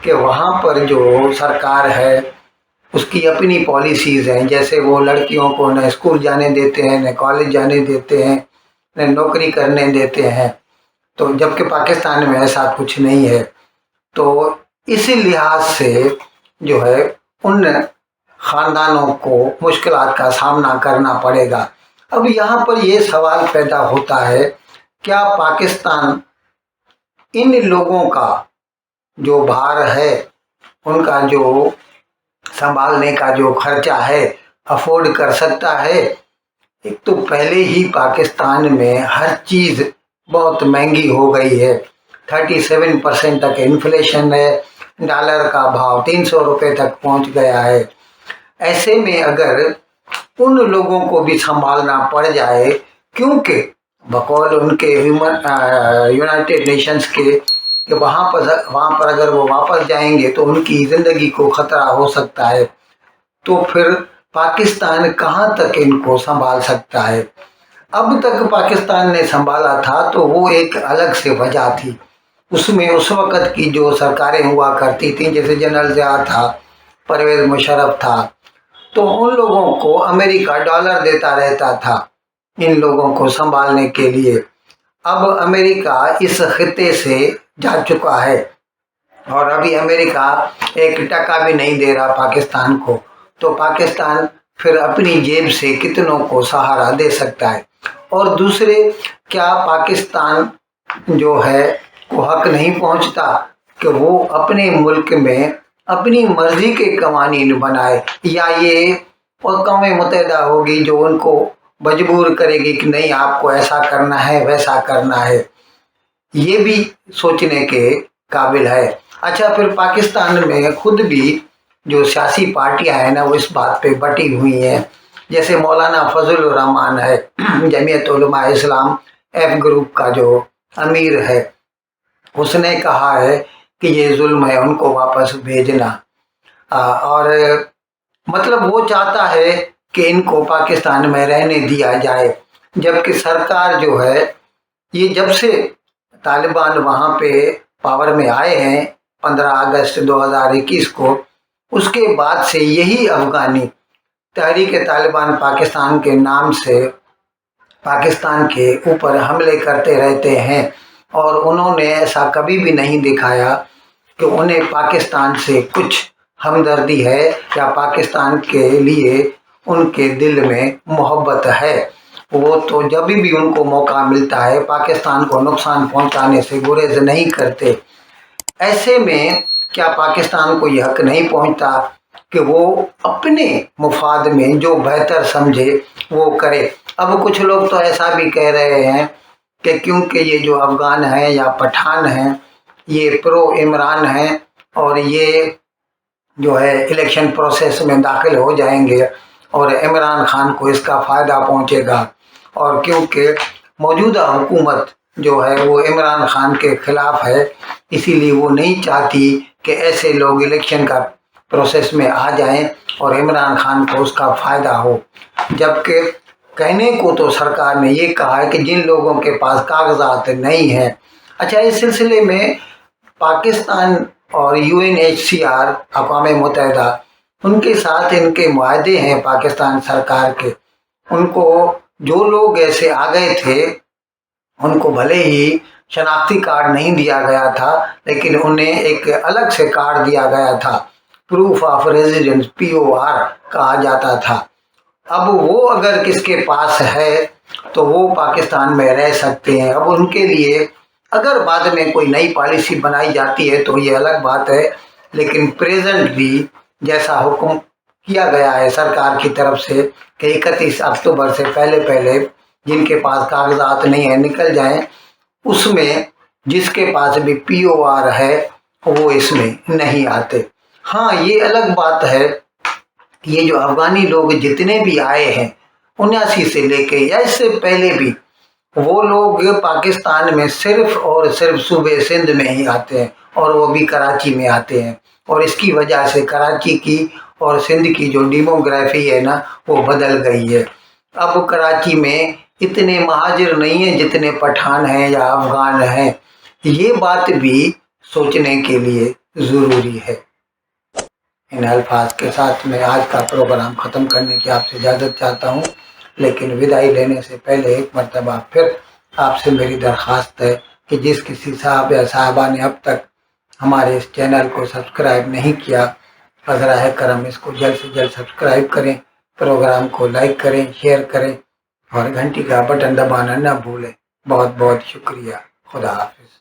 کہ وہاں پر جو سرکار ہے اس کی اپنی پالیسیز ہیں، جیسے وہ لڑکیوں کو نہ اسکول جانے دیتے ہیں، نہ کالج جانے دیتے ہیں، نہ نوکری کرنے دیتے ہیں، تو جبکہ پاکستان میں ایسا کچھ نہیں ہے۔ تو اسی لحاظ سے جو ہے ان خاندانوں کو مشکلات کا سامنا کرنا پڑے گا۔ اب یہاں پر یہ سوال پیدا ہوتا ہے، کیا پاکستان ان لوگوں کا جو بھار ہے، ان کا جو سنبھالنے کا جو خرچہ ہے، افورڈ کر سکتا ہے؟ ایک تو پہلے ہی پاکستان میں ہر چیز بہت مہنگی ہو گئی ہے، 37% تک انفلیشن ہے، ڈالر کا بھاؤ 300 روپے تک پہنچ گیا ہے۔ ایسے میں اگر ان لوگوں کو بھی سنبھالنا پڑ جائے، کیونکہ بقول ان کے یونائٹڈ نیشنز کے کہ وہاں پر اگر وہ واپس جائیں گے تو ان کی زندگی کو خطرہ ہو سکتا ہے، تو پھر پاکستان کہاں تک ان کو سنبھال سکتا ہے؟ اب تک پاکستان نے سنبھالا تھا تو وہ ایک الگ سے وجہ تھی، اس میں اس وقت کی جو سرکاریں ہوا کرتی تھیں، جیسے جنرل ضیاء تھا، پرویز مشرف تھا، تو ان لوگوں کو امریکہ ڈالر دیتا رہتا تھا ان لوگوں کو سنبھالنے کے لیے۔ اب امریکہ اس خطے سے جا چکا ہے اور ابھی امریکہ ایک ٹکا بھی نہیں دے رہا پاکستان کو، تو پاکستان پھر اپنی جیب سے کتنوں کو سہارا دے سکتا ہے؟ اور دوسرے، کیا پاکستان جو ہے کو حق نہیں پہنچتا کہ وہ اپنے ملک میں اپنی مرضی کے قوانین بنائے، یا یہ اقوام متحدہ ہوگی جو ان کو مجبور کرے گی کہ نہیں آپ کو ایسا کرنا ہے ویسا کرنا ہے؟ یہ بھی سوچنے کے قابل ہے۔ اچھا، پھر پاکستان میں خود بھی جو سیاسی پارٹیاں ہیں نا وہ اس بات پہ بٹی ہوئی ہیں، جیسے مولانا فضل الرحمان ہے، جمعیت علماء اسلام ایف گروپ کا جو امیر ہے، اس نے کہا ہے کہ یہ ظلم ہے ان کو واپس بھیجنا، اور مطلب وہ چاہتا ہے کہ ان کو پاکستان میں رہنے دیا جائے، جبکہ سرکار جو ہے یہ جب سے طالبان وہاں پہ پاور میں آئے ہیں 15 اگست 2021 کو، اس کے بعد سے یہی افغانی تحریک طالبان پاکستان کے نام سے پاکستان کے اوپر حملے کرتے رہتے ہیں، اور انہوں نے ایسا کبھی بھی نہیں دکھایا کہ انہیں پاکستان سے کچھ ہمدردی ہے یا پاکستان کے لیے ان کے دل میں محبت ہے۔ وہ تو جب بھی ان کو موقع ملتا ہے پاکستان کو نقصان پہنچانے سے گریز نہیں کرتے۔ ایسے میں کیا پاکستان کو یہ حق نہیں پہنچتا کہ وہ اپنے مفاد میں جو بہتر سمجھے وہ کرے؟ اب کچھ لوگ تو ایسا بھی کہہ رہے ہیں کہ کیونکہ یہ جو افغان ہیں یا پٹھان ہیں یہ پرو عمران ہیں اور یہ جو ہے الیکشن پروسیس میں داخل ہو جائیں گے اور عمران خان کو اس کا فائدہ پہنچے گا، اور کیونکہ موجودہ حکومت جو ہے وہ عمران خان کے خلاف ہے، اسی لیے وہ نہیں چاہتی کہ ایسے لوگ الیکشن کا پروسیس میں آ جائیں اور عمران خان کو اس کا فائدہ ہو۔ جبکہ کہنے کو تو سرکار نے یہ کہا ہے کہ جن لوگوں کے پاس کاغذات نہیں ہیں۔ اچھا، اس سلسلے میں پاکستان اور UNHCR اقوام متحدہ ان کے ساتھ ان کے معاہدے ہیں پاکستان سرکار کے، ان کو جو لوگ ایسے آ گئے تھے ان کو بھلے ہی شناختی کارڈ نہیں دیا گیا تھا لیکن انہیں ایک الگ سے کارڈ دیا گیا تھا، پروف آف ریزیڈنس POR کہا جاتا تھا۔ اب وہ اگر کس کے پاس ہے تو وہ پاکستان میں رہ سکتے ہیں۔ اب ان کے لیے اگر بعد میں کوئی نئی پالیسی بنائی جاتی ہے تو یہ الگ بات ہے، لیکن پریزنٹ بھی جیسا حکم کیا گیا ہے سرکار کی طرف سے کہ 31 اکتوبر سے پہلے جن کے پاس کاغذات نہیں ہیں نکل جائیں، اس میں جس کے پاس بھی POR ہے وہ اس میں نہیں آتے۔ ہاں، یہ الگ بات ہے کہ یہ جو افغانی لوگ جتنے بھی آئے ہیں 79 سے لے کے یا اس سے پہلے بھی، وہ لوگ پاکستان میں صرف اور صرف صوبے سندھ میں ہی آتے ہیں اور وہ بھی کراچی میں آتے ہیں، اور اس کی وجہ سے کراچی کی اور سندھ کی جو ڈیموگرافی ہے نا وہ بدل گئی ہے۔ اب کراچی میں اتنے مہاجر نہیں ہیں جتنے پٹھان ہیں یا افغان ہیں۔ یہ بات بھی سوچنے کے لیے ضروری ہے۔ ان الفاظ کے ساتھ میں آج کا پروگرام ختم کرنے کی آپ سے اجازت چاہتا ہوں، لیکن ودائی لینے سے پہلے ایک مرتبہ پھر آپ سے میری درخواست ہے کہ جس کسی صاحب یا صاحبہ نے اب تک ہمارے اس چینل کو سبسکرائب نہیں کیا، براہ کرم اس کو جلد سے جلد سبسکرائب کریں، پروگرام کو لائک کریں، شیئر کریں اور گھنٹی کا بٹن دبانا نہ بھولیں۔ بہت بہت شکریہ۔ خدا حافظ۔